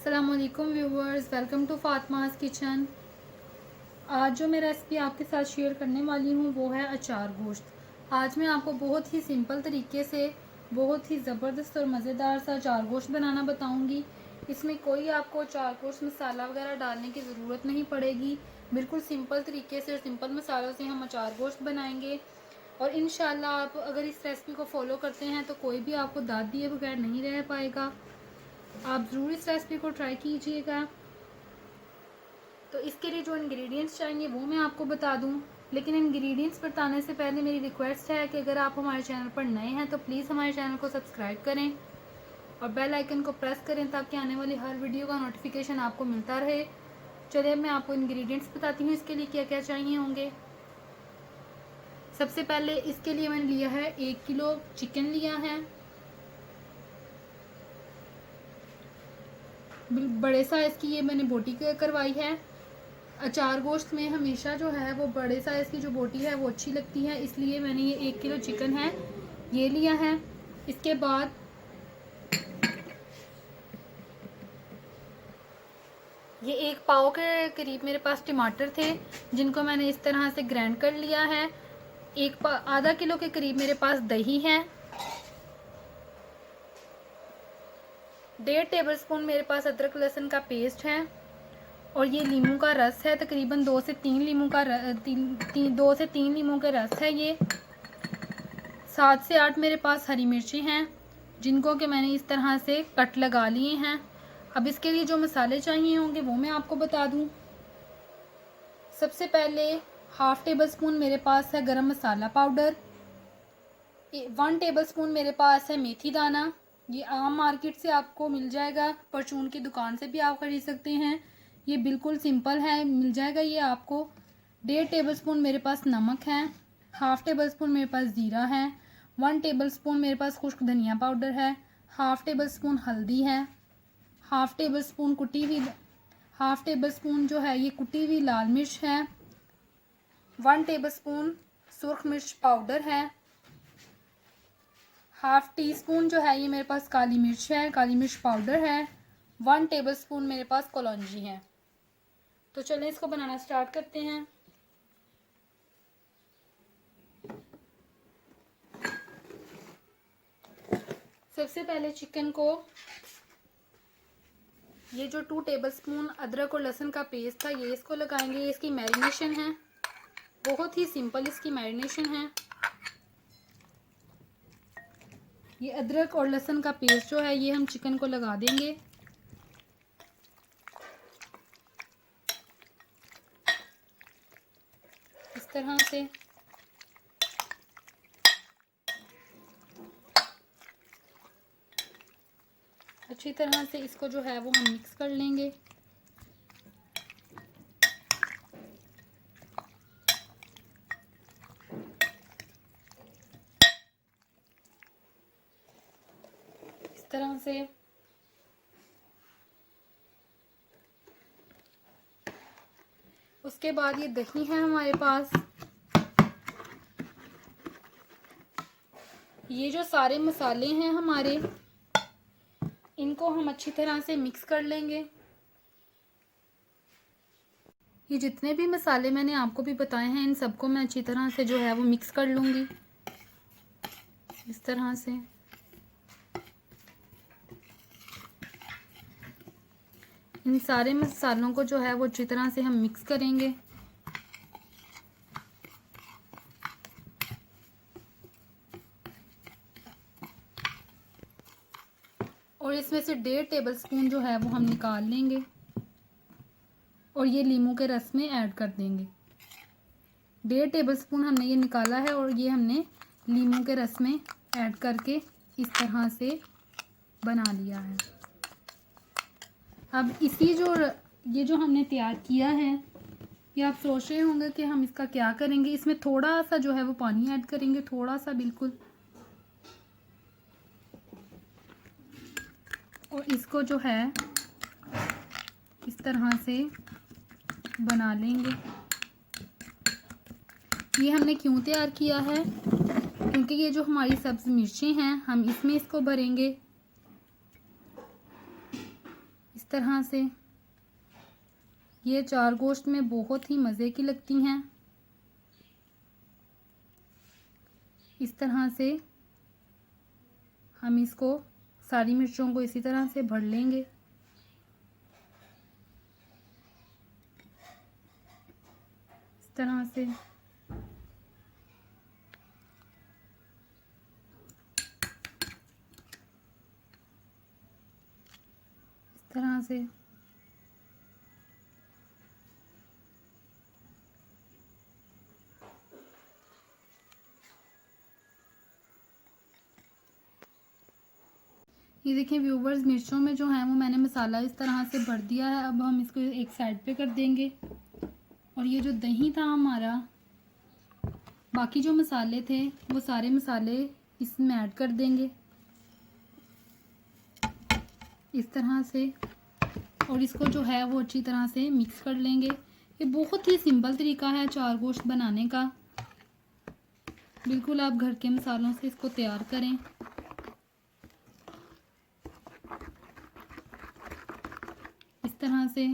अस्सलामुअलैकुम viewers, welcome to Fatima's kitchen. आज जो मैं रेसिपी आपके साथ शेयर करने वाली हूँ वो है अचार गोश्त। आज मैं आपको बहुत ही सिंपल तरीके से बहुत ही ज़बरदस्त और मज़ेदार सा अचार गोश्त बनाना बताऊँगी। इसमें कोई आपको अचार गोश्त मसाला वगैरह डालने की ज़रूरत नहीं पड़ेगी। बिल्कुल सिंपल तरीके से और सिंपल मसालों से हम अचार गोश्त बनाएंगे। और इंशाल्लाह आप अगर इस रेसिपी को फॉलो करते हैं तो कोई भी आपको दाद दिए बगैर नहीं रह पाएगा। आप ज़रूर इस रेसिपी को ट्राई कीजिएगा। तो इसके लिए जो इंग्रेडिएंट्स चाहिए वो मैं आपको बता दूं, लेकिन इंग्रेडिएंट्स बताने से पहले मेरी रिक्वेस्ट है कि अगर आप हमारे चैनल पर नए हैं तो प्लीज़ हमारे चैनल को सब्सक्राइब करें और बेल आइकन को प्रेस करें ताकि आने वाली हर वीडियो का नोटिफिकेशन आपको मिलता रहे। चलिए मैं आपको इंग्रेडिएंट्स बताती हूँ इसके लिए क्या क्या चाहिए होंगे। सबसे पहले इसके लिए मैंने लिया है 1 किलो चिकन लिया है। बड़े साइज़ की ये मैंने बोटी करवाई है। अचार गोश्त में हमेशा जो है वो बड़े साइज़ की जो बोटी है वो अच्छी लगती है, इसलिए मैंने ये 1 किलो चिकन है ये लिया है। इसके बाद ये 1 पाव के करीब मेरे पास टमाटर थे जिनको मैंने इस तरह से ग्राइंड कर लिया है। आधा किलो के करीब मेरे पास दही है। 1.5 टेबलस्पून मेरे पास अदरक लहसुन का पेस्ट है और ये नींबू का रस है। तकरीबन 2 से 3 नींबू का 2 से 3 नींबू का रस है ये। 7 से 8 मेरे पास हरी मिर्ची हैं जिनको कि मैंने इस तरह से कट लगा लिए हैं। अब इसके लिए जो मसाले चाहिए होंगे वो मैं आपको बता दूं। सबसे पहले 1/2 टेबलस्पून मेरे पास है गरम मसाला पाउडर। 1 टेबलस्पून मेरे पास है मेथी दाना। ये आम मार्केट से आपको मिल जाएगा, परचून की दुकान से भी आप खरीद सकते हैं। ये बिल्कुल सिंपल है, मिल जाएगा ये आपको। 1.5 टेबलस्पून मेरे पास नमक है। 1/2 टेबलस्पून मेरे पास ज़ीरा है। 1 टेबलस्पून मेरे पास खुश्क धनिया पाउडर है। 1/2 टेबलस्पून हल्दी है। 1/2 टेबलस्पून हाफ टेबलस्पून जो है ये कुटी हुई लाल मिर्च है। 1 टेबलस्पून सुर्ख मिर्च पाउडर है। 1/2 टीस्पून जो है ये मेरे पास काली मिर्च है, काली मिर्च पाउडर है। 1 टेबलस्पून मेरे पास कलौंजी है। तो चलें इसको बनाना स्टार्ट करते हैं। सबसे पहले चिकन को ये जो 2 टेबलस्पून अदरक और लहसुन का पेस्ट था ये इसको लगाएंगे। ये इसकी मैरिनेशन है, बहुत ही सिंपल इसकी मैरिनेशन है। ये अदरक और लहसुन का पेस्ट जो है ये हम चिकन को लगा देंगे। इस तरह से अच्छी तरह से इसको जो है वो हम मिक्स कर लेंगे। इस तरह से उसके बाद ये दही है हमारे पास। ये जो सारे मसाले हैं हमारे इनको हम अच्छी तरह से मिक्स कर लेंगे। ये जितने भी मसाले मैंने आपको भी बताए हैं इन सबको मैं अच्छी तरह से जो है वो मिक्स कर लूँगी इस तरह से। इन सारे मसालों को जो है वो अच्छी तरह से हम मिक्स करेंगे। और इसमें से 1.5 टेबलस्पून जो है वो हम निकाल लेंगे और ये लीमू के रस में ऐड कर देंगे। 1.5 टेबलस्पून हमने ये निकाला है और ये हमने लीमू के रस में ऐड करके इस तरह से बना लिया है। अब ये जो हमने तैयार किया है ये आप सोच रहे होंगे कि हम इसका क्या करेंगे। इसमें थोड़ा सा जो है वो पानी ऐड करेंगे, थोड़ा सा बिल्कुल, और इसको जो है इस तरह से बना लेंगे। ये हमने क्यों तैयार किया है, क्योंकि ये जो हमारी सब्ज़ मिर्चें हैं हम इसमें इसको भरेंगे। इस तरह से ये चार गोश्त में बहुत ही मज़े की लगती हैं। इस तरह से हम इसको सारी मिर्चों को इसी तरह से भर लेंगे। इस तरह से तरह से ये देखिए व्यूवर्स, मिर्चों में जो है वो मैंने मसाला इस तरह से भर दिया है। अब हम इसको एक साइड पे कर देंगे और ये जो दही था हमारा, बाकी जो मसाले थे वो सारे मसाले इसमें ऐड कर देंगे इस तरह से, और इसको जो है वो अच्छी तरह से मिक्स कर लेंगे। ये बहुत ही सिंपल तरीका है चार गोश्त बनाने का। बिल्कुल आप घर के मसालों से इसको तैयार करें। इस तरह से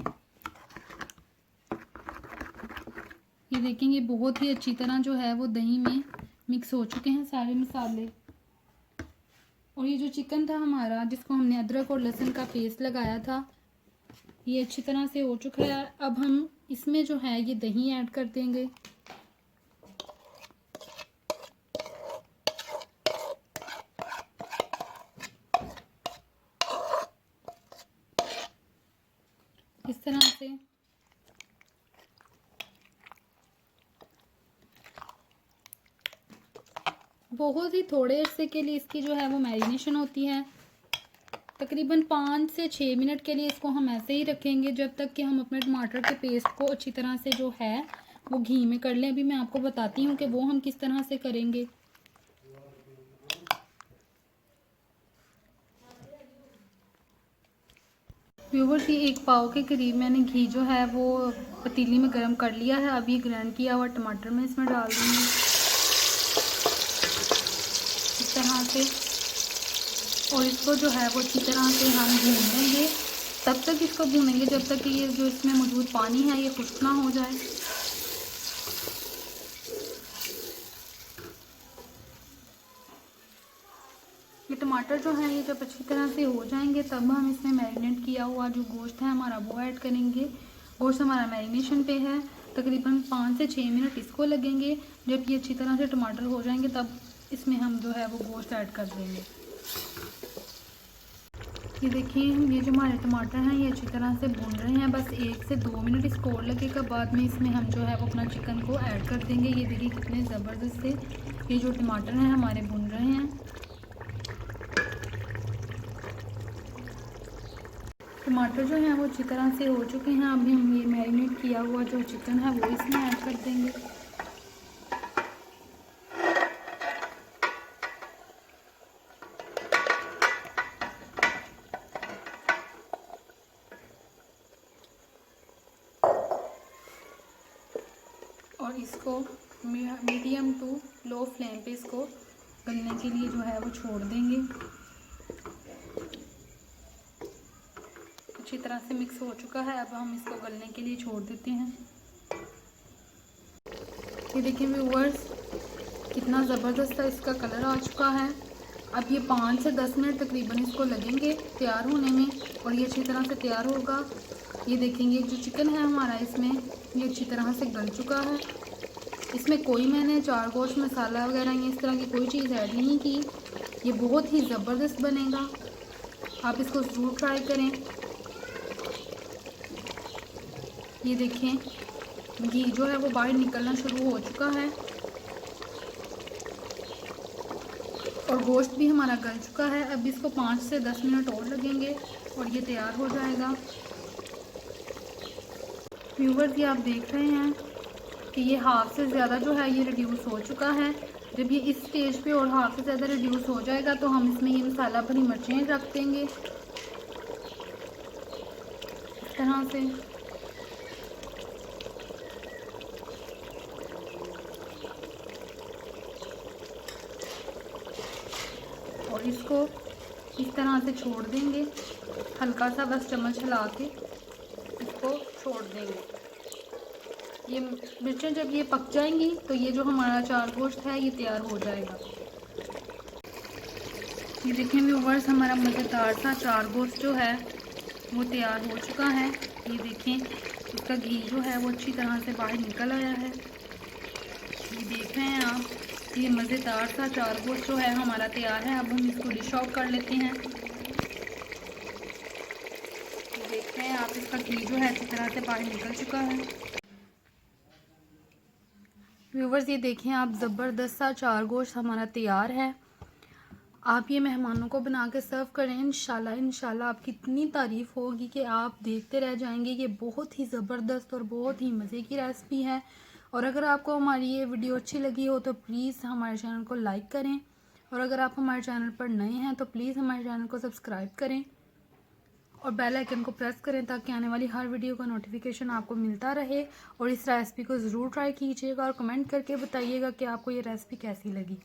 ये देखेंगे बहुत ही अच्छी तरह जो है वो दही में मिक्स हो चुके हैं सारे मसाले। और ये जो चिकन था हमारा, जिसको हमने अदरक और लहसुन का पेस्ट लगाया था, ये अच्छी तरह से हो चुका है। अब हम इसमें जो है ये दही ऐड कर देंगे। इस तरह से बहुत ही थोड़े अरसे के लिए इसकी जो है वो मैरिनेशन होती है। तकरीबन 5 से 6 मिनट के लिए इसको हम ऐसे ही रखेंगे, जब तक कि हम अपने टमाटर के पेस्ट को अच्छी तरह से जो है वो घी में कर लें। अभी मैं आपको बताती हूँ कि वो हम किस तरह से करेंगे। व्यूवर्स, ये 1 पाव के करीब मैंने घी जो है वो पतीली में गर्म कर लिया है। अब ये ग्राइंड किया हुआ टमाटर मैं इसमें डाल दूँगी इस तरह से, और इसको जो है वो अच्छी तरह से हम भूनेंगे। तब तक इसको भूनेंगे जब तक कि ये जो इसमें मौजूद पानी है ये खुश्क ना हो जाए। ये टमाटर जो है ये जब अच्छी तरह से हो जाएंगे तब हम इसमें मैरिनेट किया हुआ जो गोश्त है हमारा वो ऐड करेंगे। गोश्त हमारा मैरिनेशन पे है, तकरीबन 5 से 6 मिनट इसको लगेंगे। जब ये अच्छी तरह से टमाटर हो जाएंगे तब इसमें हम जो है वो गोश्त ऐड कर देंगे। ये देखिए, ये जो हमारे टमाटर हैं ये अच्छी तरह से भून रहे हैं। बस 1 से 2 मिनट इसको और लगेगा। बाद में इसमें हम जो है वो अपना चिकन को ऐड कर देंगे। ये देखिए कितने ज़बरदस्त से ये जो टमाटर हैं हमारे भून रहे हैं। टमाटर जो हैं वो अच्छी तरह से हो चुके हैं। अभी हम ये मैरिनेट किया हुआ जो चिकन है वो इसमें ऐड कर देंगे। और इसको मीडियम टू लो फ्लेम पे इसको गलने के लिए जो है वो छोड़ देंगे। अच्छी तरह से मिक्स हो चुका है। अब हम इसको गलने के लिए छोड़ देते हैं। ये देखिए व्यूअर्स, कितना ज़बरदस्त इसका कलर आ चुका है। अब ये 5 से 10 मिनट तकरीबन इसको लगेंगे तैयार होने में, और ये अच्छी तरह से तैयार होगा। ये देखेंगे जो चिकन है हमारा इसमें ये अच्छी तरह से गल चुका है। इसमें कोई मैंने चार गोश्त मसाला वगैरह या इस तरह की कोई चीज़ ऐड नहीं की। ये बहुत ही ज़बरदस्त बनेगा, आप इसको ज़रूर ट्राई करें। ये देखें घी जो है वो बाहर निकलना शुरू हो चुका है और गोश्त भी हमारा गल चुका है। अब इसको 5 से 10 मिनट और लगेंगे और ये तैयार हो जाएगा। व्यूअर्स, ये आप देख रहे हैं कि ये हाफ से ज़्यादा जो है ये रिड्यूस हो चुका है। जब ये इस स्टेज पे और हाफ से ज़्यादा रिड्यूस हो जाएगा तो हम इसमें ये मसाला भरी मिर्चें रख देंगे इस तरह से। और इसको इस तरह से छोड़ देंगे हल्का सा बस चम्मच हिला के इसको छोड़ देंगे। ये मिर्चें जब ये पक जाएंगी तो ये जो हमारा चार गोश्त है ये तैयार हो जाएगा। ये देखें व्यूवर्स, हमारा मज़ेदार सा चार गोश्त जो है वो तैयार हो चुका है। ये देखें इसका घी जो है वो अच्छी तरह से बाहर निकल आया है। ये देख रहे हैं आप, ये मज़ेदार सा चार गोश्त जो है हमारा तैयार है। अब हम इसको डिश आउट कर लेते हैं। ये देख रहे हैं आप, इसका घी जो है अच्छी तरह से बाहर निकल चुका है। व्यूवर्स ये देखें आप, ज़बरदस्त सा चार गोश्त हमारा तैयार है। आप ये मेहमानों को बना के सर्व करें, इंशाल्लाह आपकी इतनी तारीफ़ होगी कि आप देखते रह जाएंगे। ये बहुत ही ज़बरदस्त और बहुत ही मज़े की रेसिपी है। और अगर आपको हमारी ये वीडियो अच्छी लगी हो तो प्लीज़ हमारे चैनल को लाइक करें, और अगर आप हमारे चैनल पर नए हैं तो प्लीज़ हमारे चैनल को सब्सक्राइब करें और बेल आइकन को प्रेस करें ताकि आने वाली हर वीडियो का नोटिफिकेशन आपको मिलता रहे। और इस रेसिपी को ज़रूर ट्राई कीजिएगा और कमेंट करके बताइएगा कि आपको ये रेसिपी कैसी लगी।